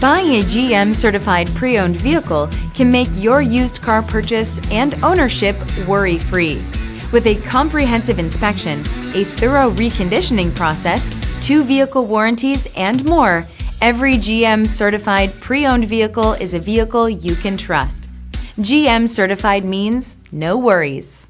Buying a GM-certified pre-owned vehicle can make your used car purchase and ownership worry-free. With a comprehensive inspection, a thorough reconditioning process, 2 vehicle warranties, and more, every GM-certified pre-owned vehicle is a vehicle you can trust. GM-certified means no worries.